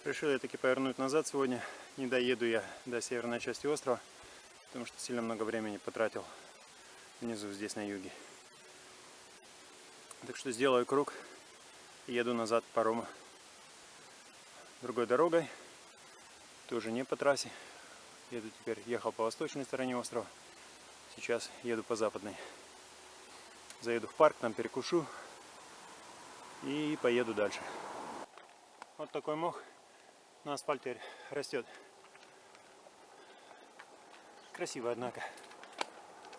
Решил я таки повернуть назад сегодня. Не доеду я до северной части острова, потому что сильно много времени потратил внизу, здесь на юге. Так что сделаю круг и еду назад по парому. Другой дорогой, тоже не по трассе. Еду теперь, ехал по восточной стороне острова, сейчас еду по западной. Заеду в парк, там перекушу и поеду дальше. Вот такой мох на асфальте растет. Красиво, однако.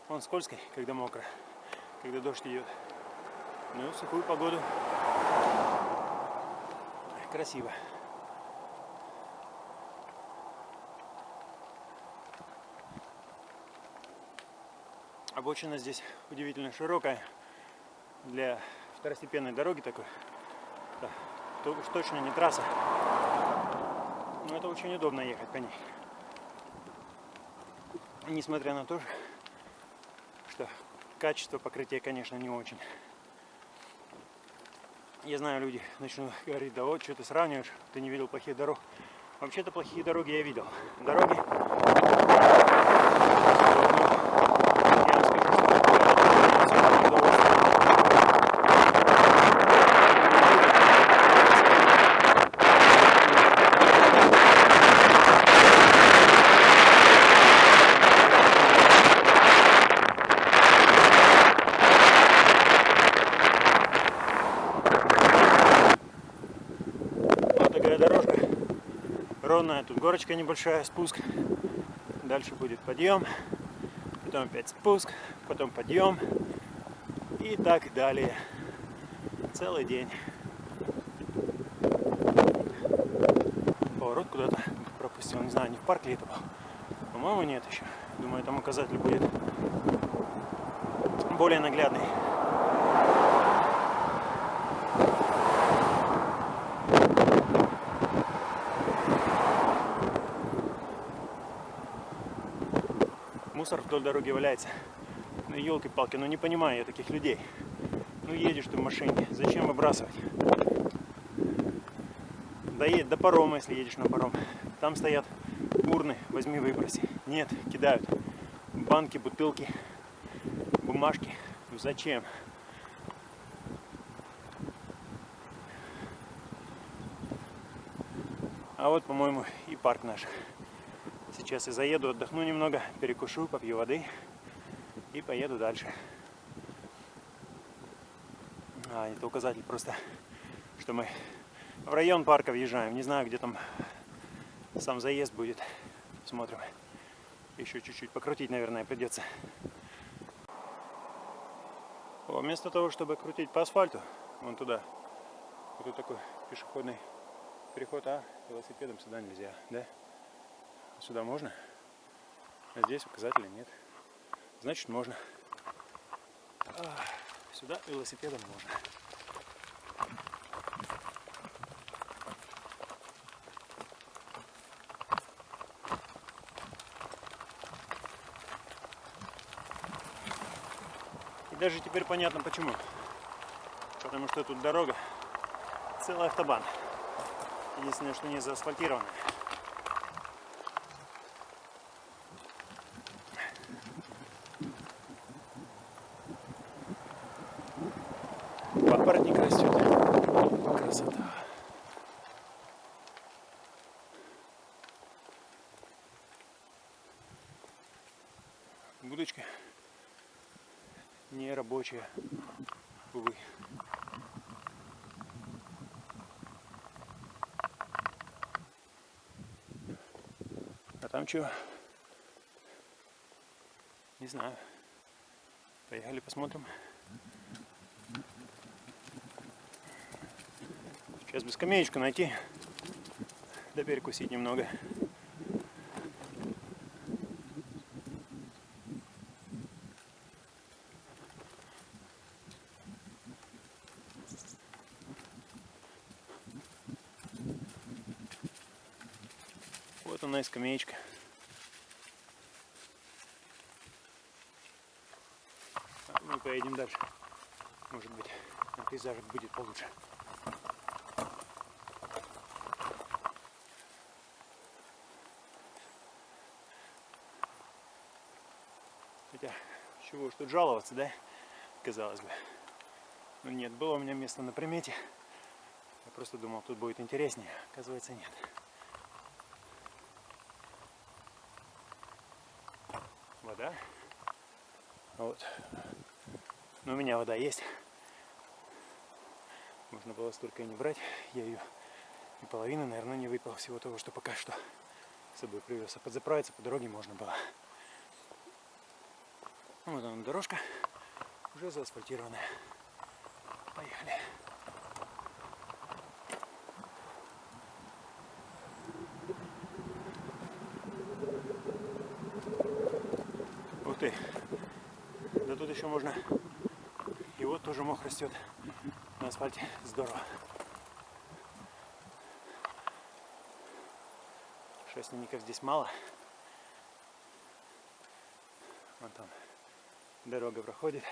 Он скользкий, когда мокро, когда дождь идет. Ну, в сухую погоду красиво. Обочина здесь удивительно широкая для второстепенной дороги такой. Это уж точно не трасса. Но это очень удобно ехать по ней. Несмотря на то, что качество покрытия, конечно, не очень. Я знаю, люди начнут говорить: да вот, что ты сравниваешь, ты не видел плохих дорог. Вообще-то плохие дороги я видел. Дороги... Ровная, тут горочка небольшая, спуск, дальше будет подъем, потом опять спуск, потом подъем и так далее, целый день. Поворот куда-то пропустил, не знаю, не в парк ли это был, по-моему нет еще, думаю, там указатель будет более наглядный. Мусор вдоль дороги валяется. Ну, елки-палки, ну не понимаю я таких людей. Ну, едешь ты в машине, зачем выбрасывать? Доедь до парома, если едешь на паром. Там стоят урны, возьми, выброси. Нет, кидают банки, бутылки, бумажки. Ну, зачем? А вот, по-моему, и парк наш. Сейчас я заеду, отдохну немного, перекушу, попью воды и поеду дальше. Это указатель просто, что мы в район парка въезжаем. Не знаю, где там сам заезд будет. Смотрим. Еще чуть-чуть покрутить, наверное, придется. Вместо того, чтобы крутить по асфальту, вон туда, вот тут такой пешеходный переход, велосипедом сюда нельзя, да? Сюда можно, а здесь указателя нет. Значит, можно. Сюда велосипедом можно. И даже теперь понятно почему. Потому что тут дорога целый автобан. Единственное, что не заасфальтировано. Папоротник растет. Красота. Будочка не рабочая, увы. А там чего? Не знаю. Поехали посмотрим. Сейчас бы скамеечку найти, да перекусить немного. Вот она и скамеечка. Мы поедем дальше. Может быть, пейзаж будет получше. Хотя, чего уж тут жаловаться, да? Казалось бы. Но нет, было у меня место на примете. Я просто думал, тут будет интереснее. Оказывается, нет. Вода. Вот. Но у меня вода есть. Можно было столько и не брать. Я ее и половину, наверное, не выпил всего того, что пока что с собой привез. А подзаправиться по дороге можно было. Вот она дорожка, уже заасфальтированная. Поехали. Ух ты. Да тут еще можно. И вот тоже мох растет на асфальте. Здорово. Шерстяников здесь мало. Вон там дорога проходит.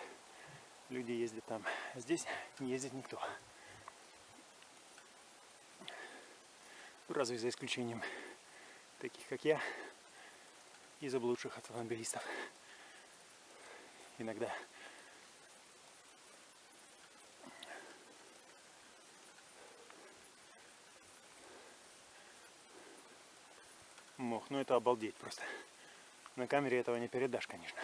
Люди ездят там. А здесь не ездит никто. Разве за исключением таких, как я, и заблудших автомобилистов. Иногда. Мох, ну это обалдеть просто. На камере этого не передашь, конечно.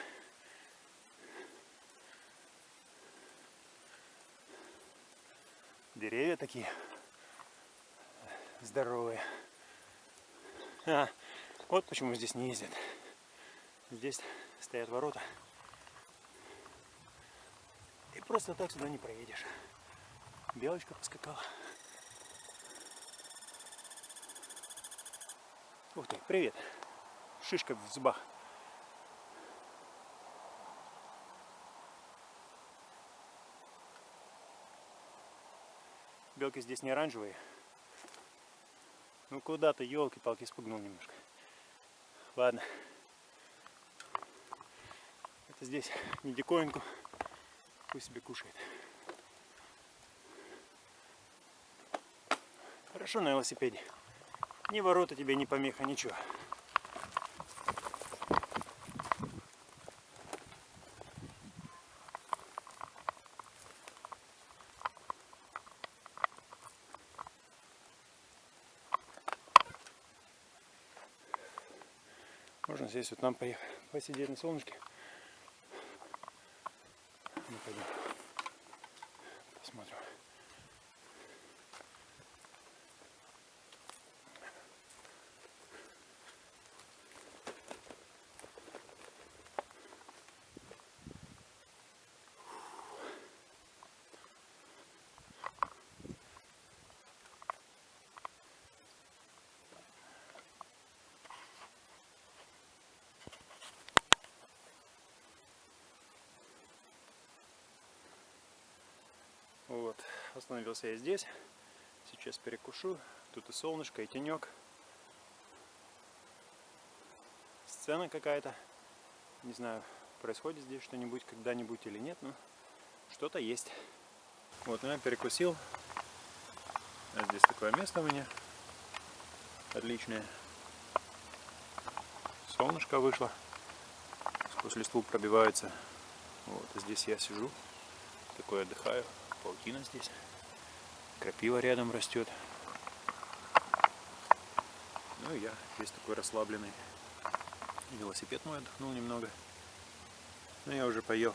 Деревья такие здоровые. Вот почему здесь не ездят. Здесь стоят ворота. И просто так сюда не проедешь. Белочка поскакала. Ух ты, привет. Шишка в зубах. Белки здесь не оранжевые. Ну куда ты, елки-палки, спугнул немножко. Ладно. Это здесь не диковинку. Пусть себе кушает. Хорошо на велосипеде. Ни ворота тебе, ни помеха, ничего. Можно здесь вот нам поехать, посидеть на солнышке. Ну, пойдем. Посмотрим. Вот, остановился я здесь. Сейчас перекушу. Тут и солнышко, и тенек. Сцена какая-то. Не знаю, происходит здесь что-нибудь когда-нибудь или нет, но что-то есть. Вот, ну я перекусил. А здесь такое место у меня. Отличное. Солнышко вышло. Сквозь листву пробивается. Вот, и здесь я сижу. Такой отдыхаю. Паутина здесь. Крапива рядом растет. Ну и я весь такой расслабленный. Велосипед мой отдохнул немного. Но я уже поел.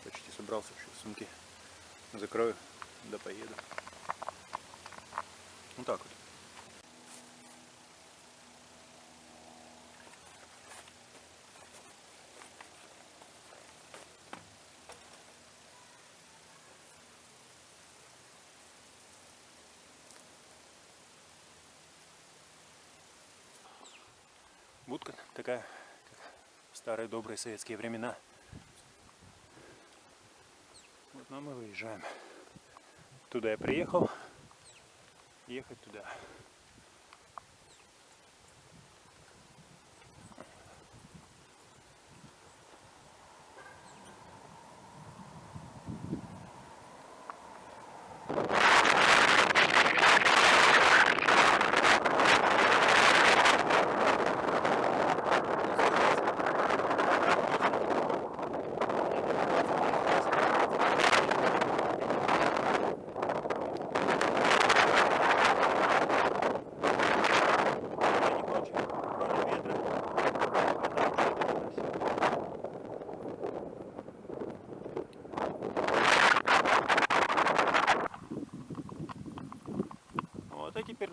Почти собрался, в сумки закрою, да поеду. Вот так вот. Будка такая, как в старые добрые советские времена. Вот, ну, мы выезжаем. Туда я приехал. Ехать туда.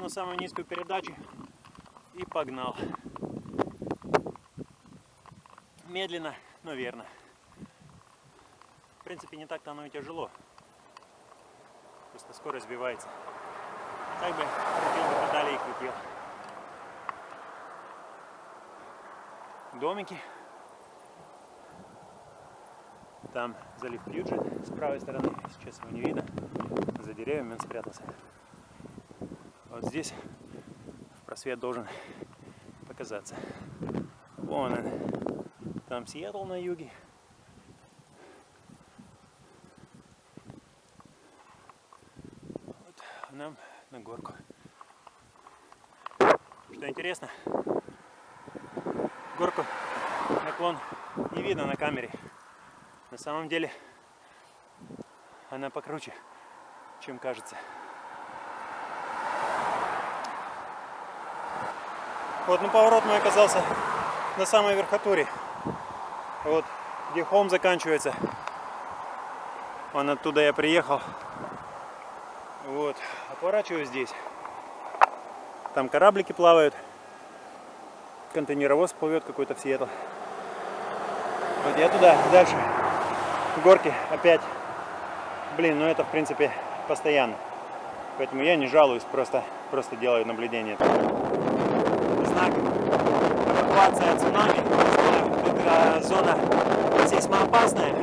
на самую низкую передачу и погнал. Медленно, но верно. В принципе, не так-то оно и тяжело. Просто скорость сбивается. Так бы крутил бы педали и крутил. Домики. Там залив Пьюджет с правой стороны. Сейчас его не видно. За деревьями он спрятался. Вот здесь в просвет должен показаться. Вон он. Там Сиэтл на юге. Вот нам на горку. Что интересно, горку наклон не видно на камере. На самом деле она покруче, чем кажется. Вот на поворот мой оказался на самой верхотуре. Вот где холм заканчивается. Вон оттуда я приехал. Вот, а поворачиваю здесь. Там кораблики плавают. Контейнеровоз плывет какой-то в Сиэтл. Вот я туда, дальше. Горки опять. Блин, ну это в принципе постоянно. Поэтому я не жалуюсь, просто делаю наблюдение. Знак эвакуация от цунами. Тут зона сейсмоопасная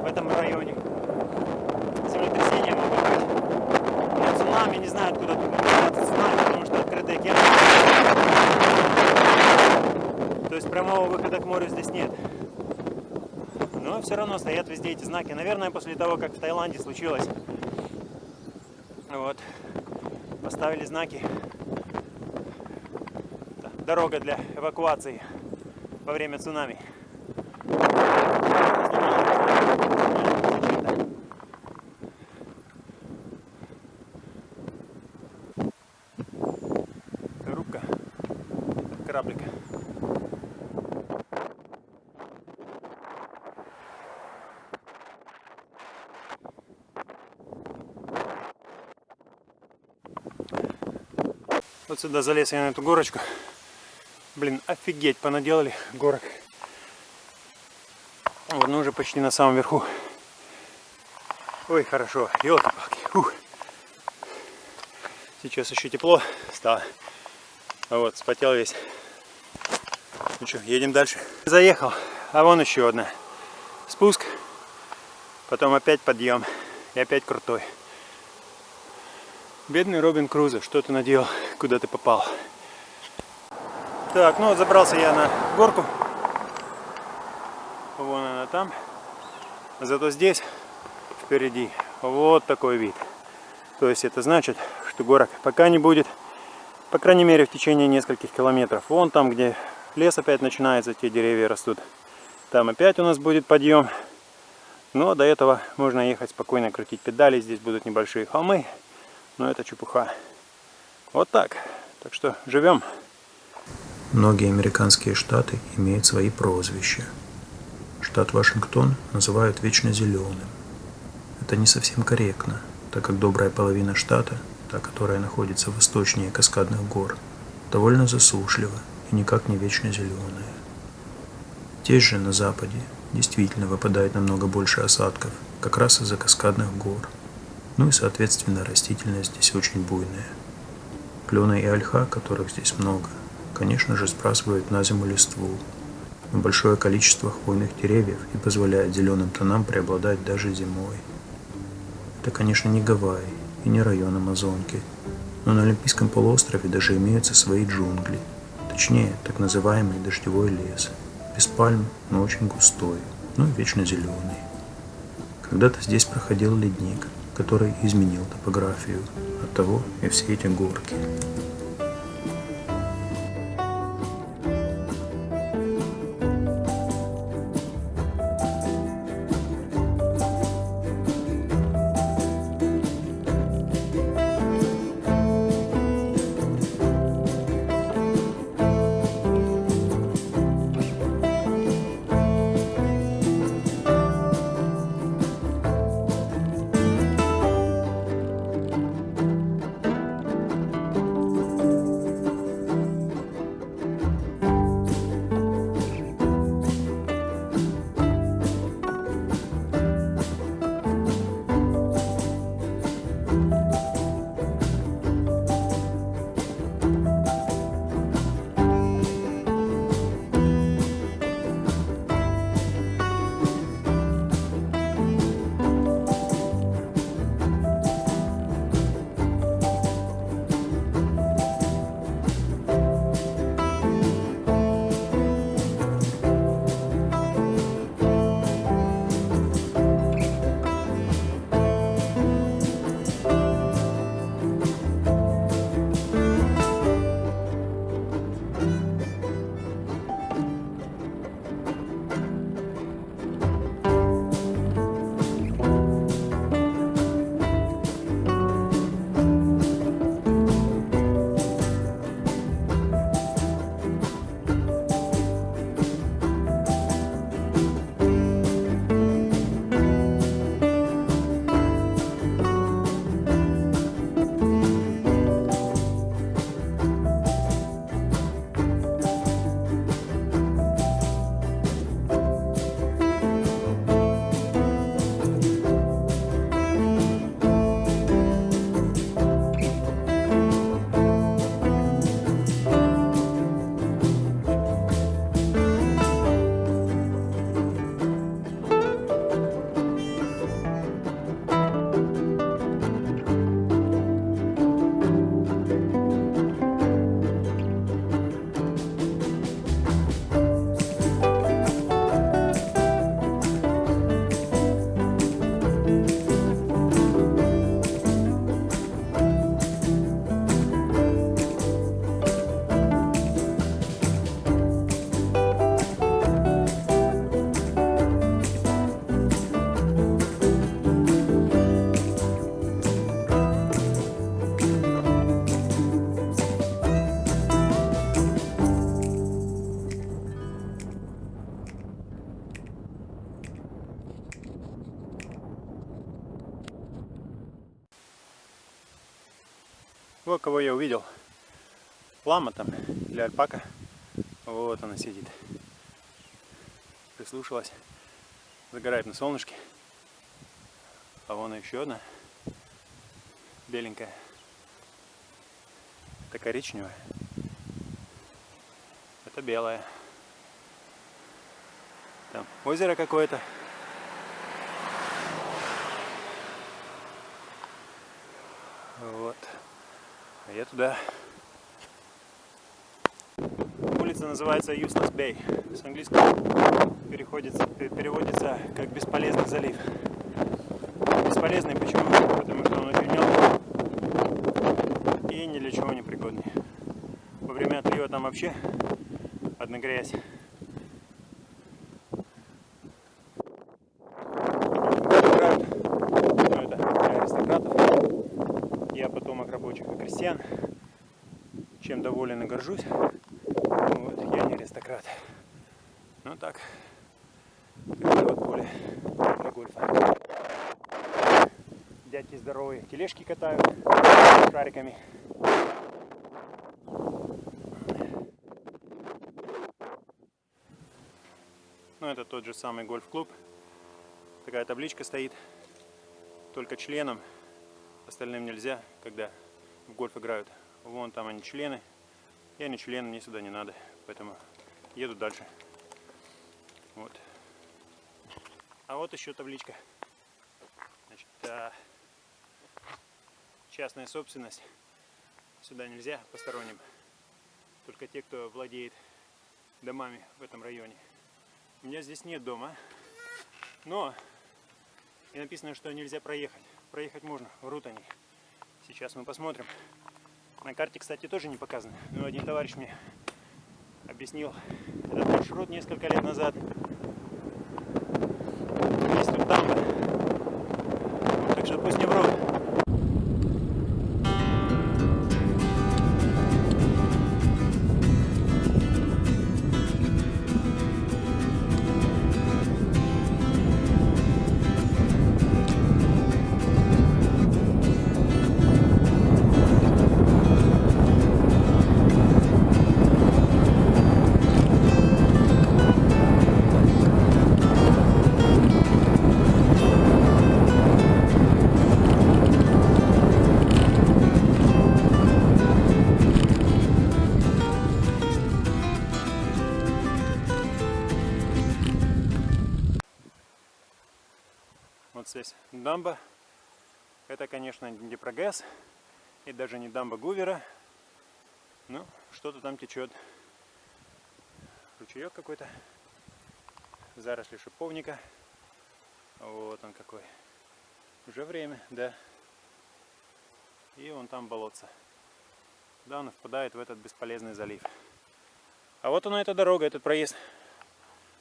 в этом районе. Землетрясения могут быть. Нет цунами, не знаю, откуда тут называется цунами, потому что открытый океан. То есть прямого выхода к морю здесь нет. Но все равно стоят везде эти знаки. Наверное, после того, как в Таиланде случилось, вот, поставили знаки. Дорога для эвакуации во время цунами. Рубка кораблика. Вот сюда залез я на эту горочку. Блин, офигеть, понаделали горок. Вот, ну уже почти на самом верху. Ой, хорошо, елки-палки. Сейчас еще тепло стало. А вот, вспотел весь. Ну что, едем дальше. Заехал, а вон еще одна. Спуск, потом опять подъем и опять крутой. Бедный Робин Крузо, что ты наделал, куда ты попал? Так, ну вот забрался я на горку. Вон она там. Зато здесь, впереди, вот такой вид. То есть это значит, что горок пока не будет. По крайней мере в течение нескольких километров. Вон там, где лес опять начинается, те деревья растут. Там опять у нас будет подъем. Но до этого можно ехать спокойно, крутить педали. Здесь будут небольшие холмы. Но это чепуха. Вот так. Так что живем. Многие американские штаты имеют свои прозвища. Штат Вашингтон называют вечно зеленым. Это не совсем корректно, так как добрая половина штата, та, которая находится восточнее Каскадных гор, довольно засушлива и никак не вечно зеленая. Здесь же, на западе, действительно выпадает намного больше осадков, как раз из-за Каскадных гор. Ну и, соответственно, растительность здесь очень буйная. Клена и ольха, которых здесь много, конечно же, сбрасывают на зиму листву, но большое количество хвойных деревьев и позволяет зеленым тонам преобладать даже зимой. Это, конечно, не Гавайи и не район Амазонки, но на Олимпийском полуострове даже имеются свои джунгли, точнее, так называемый дождевой лес, без пальм, но очень густой, но вечно зеленый. Когда-то здесь проходил ледник, который изменил топографию, оттого и все эти горки. Во, кого я увидел. Лама там или альпака. Вот она сидит. Прислушалась. Загорает на солнышке. А вон еще одна. Беленькая. Это коричневая. Это белая. Там озеро какое-то. Вот. А я туда. Улица называется Useless Bay. С английского переводится как бесполезный залив. Бесполезный почему? Потому что он очень мелкий и ни для чего не пригодный. Во время отлива там вообще одна грязь. Это для аристократов. Я потомок рабочих и крестьян. Чем доволен и горжусь. Вот, я не аристократ. Ну так, вот поле для гольфа. Дядьки здоровые тележки катают шариками. Ну, это тот же самый гольф-клуб. Такая табличка стоит. Только членам, остальным нельзя, когда в гольф играют. Вон там они члены. Я не член, мне сюда не надо. Поэтому еду дальше. Вот. А вот еще табличка. Значит, частная собственность. Сюда нельзя посторонним. Только те, кто владеет домами в этом районе. У меня здесь нет дома. Но и написано, что нельзя проехать. Проехать можно. Врут они. Сейчас мы посмотрим. На карте, кстати, тоже не показано. Но один товарищ мне объяснил этот маршрут несколько лет назад. Есть тут дамба. Так что пусть не врут. Вот здесь дамба. Это, конечно, не прогресс. И даже не дамба Гувера. Ну, что-то там течет. Ручеек какой-то. Заросли шиповника. Вот он какой. Уже время, да. И вон там болотце. Да, он впадает в этот бесполезный залив. А вот она, эта дорога, этот проезд,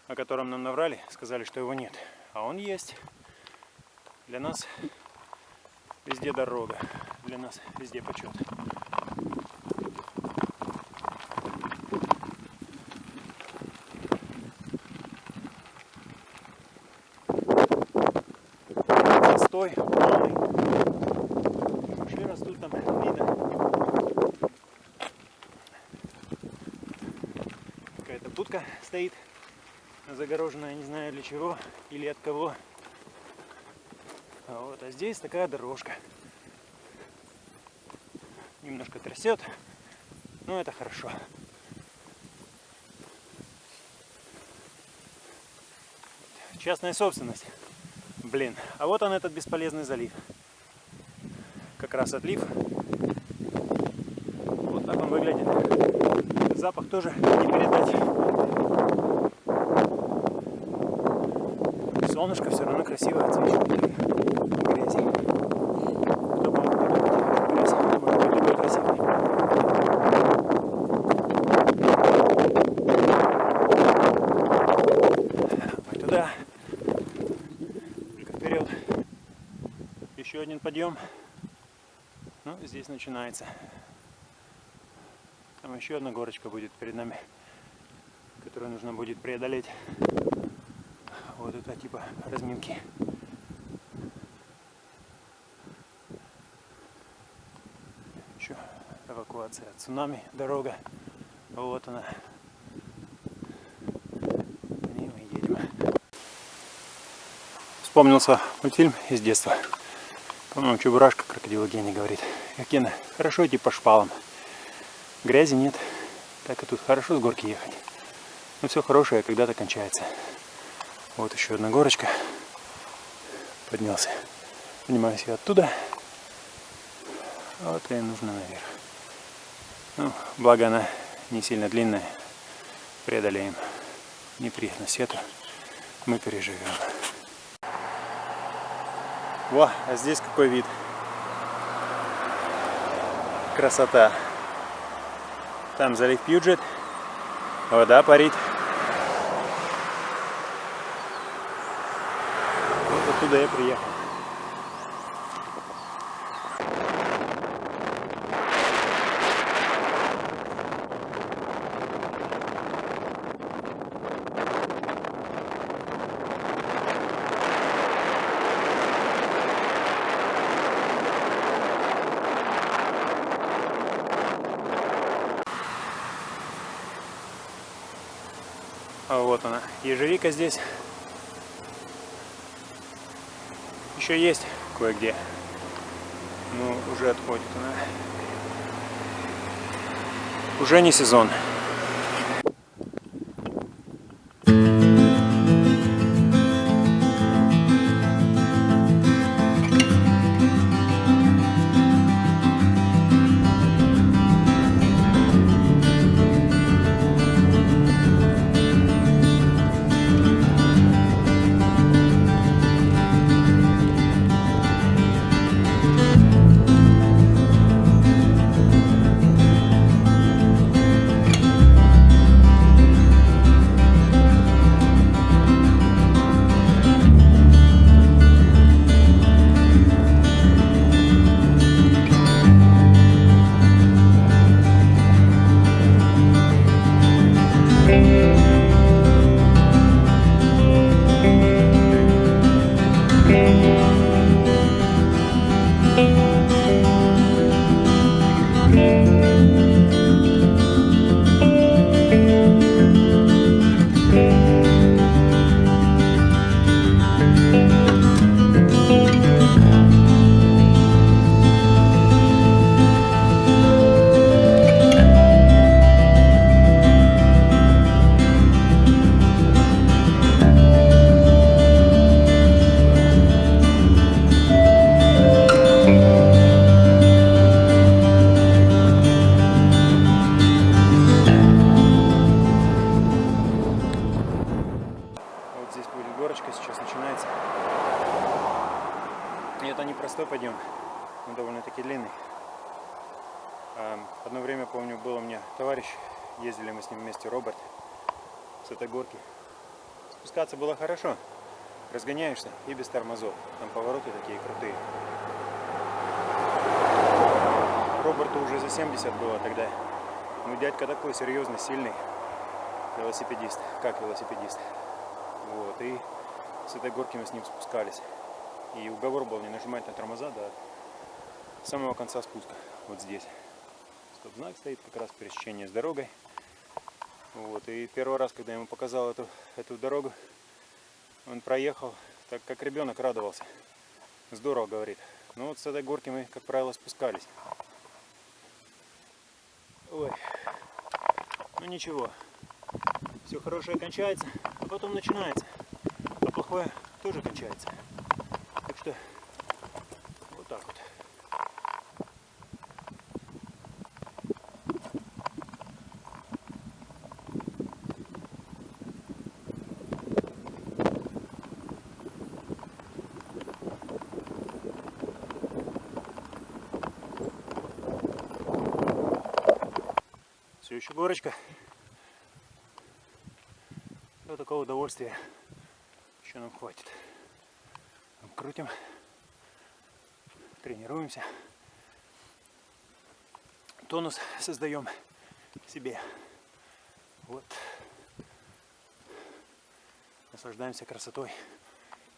о котором нам наврали. Сказали, что его нет. А он есть. Для нас везде дорога, для нас везде почет. Застой полный. Шли растут там, видно. Какая-то будка стоит, загороженная, не знаю для чего или от кого. Вот, а здесь такая дорожка. Немножко трясет, но это хорошо. Частная собственность. Блин, а вот он, этот бесполезный залив. Как раз отлив. Вот так он выглядит. Запах тоже не передать. Солнышко все равно красиво отсвечивает. Грязи. Кто бы мог подумать, грязь может быть такой красивой. Мы туда. Только вперед. Еще один подъем. Ну, здесь начинается. Там еще одна горочка будет перед нами, которую нужно будет преодолеть. Вот это типа разминки. Еще эвакуация от цунами, дорога. Вот она. По ней мы едем. Вспомнился мультфильм из детства. По-моему, Чебурашка крокодил Гений говорит: Гена, хорошо идти по шпалам. Грязи нет. Так и тут хорошо с горки ехать. Но все хорошее когда-то кончается. Вот еще одна горочка. Поднялся. Поднимаюсь я оттуда. Вот и нужно наверх. Ну, благо она не сильно длинная. Преодолеем. Неприятно свету. Мы переживем. Во, а здесь какой вид. Красота. Там залив Пьюджет. Вода парит. Вот оттуда я приехал. А вот она, ежевика здесь. Еще есть кое-где. Но уже отходит она. Уже не сезон. Сейчас начинается. И это не простой подъем, он довольно-таки длинный. Одно время, помню, был у меня товарищ, ездили мы с ним вместе, Роберт, с этой горки. Спускаться было хорошо, разгоняешься и без тормозов, там повороты такие крутые. Роберту уже за 70 было тогда, ну дядька такой серьезный, сильный велосипедист, как велосипедист. Вот, и с этой горки мы с ним спускались. И уговор был не нажимать на тормоза до самого конца спуска. Вот здесь. Стоп-знак стоит как раз пересечение с дорогой. Вот. И первый раз, когда я ему показал эту дорогу, он проехал, так как ребенок радовался. Здорово, говорит. Ну вот с этой горки мы, как правило, спускались. Ой. Ну ничего. Все хорошее кончается, а потом начинается. А плохое тоже кончается. Так что вот так вот. Все еще горочка. Вот такого удовольствия еще нам хватит. Крутим, тренируемся, тонус создаем себе. Вот. Наслаждаемся красотой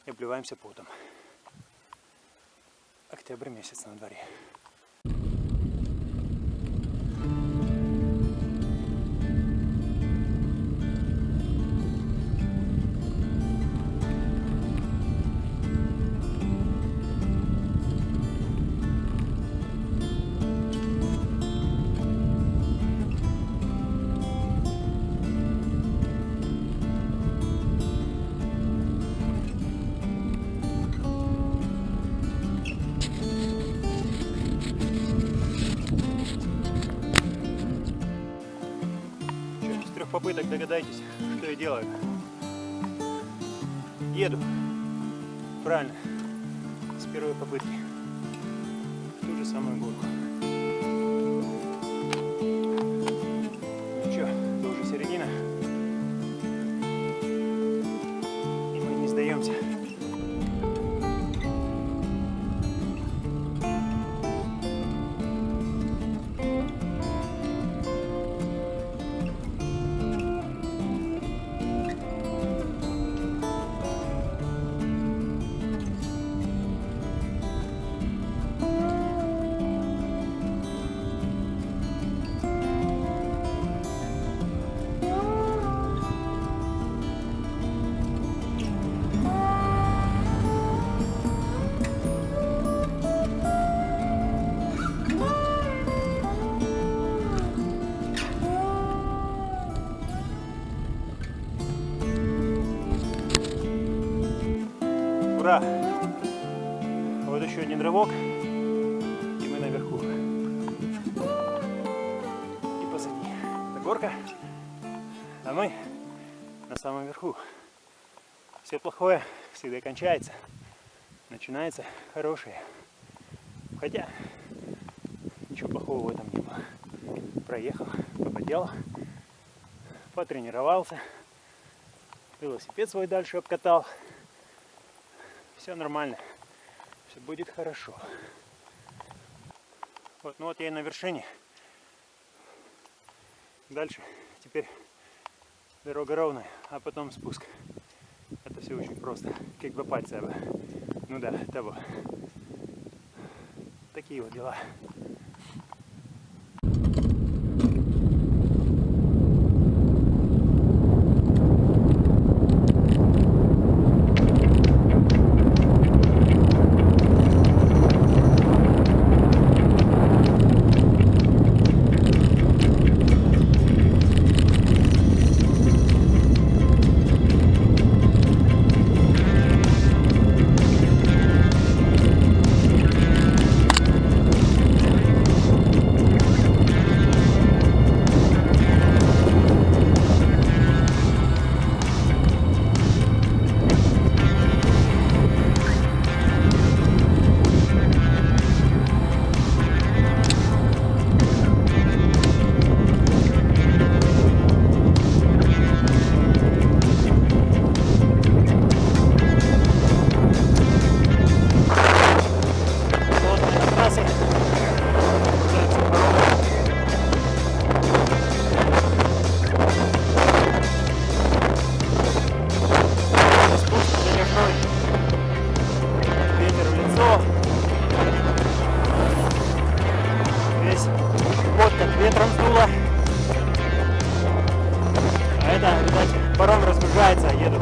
и обливаемся потом. Октябрь месяц на дворе. трех попыток догадайтесь, что я делаю. Еду. Правильно. С первой попытки. В ту же самую горку. Ничего, это уже середина. И мы не сдаемся. Ура! Вот еще один рывок, и мы наверху. И позади. Это горка, а мы на самом верху. Все плохое всегда кончается. Начинается хорошее. Хотя ничего плохого в этом не было. Проехал, попотел, потренировался, велосипед свой дальше обкатал. Все нормально, все будет хорошо. Вот, ну вот я и на вершине. Дальше теперь дорога ровная, а потом спуск. Это все очень просто, как бы пальцы, ну да, того. Такие вот дела. Ветром сдуло. А это, видать, паром разгружается, едут.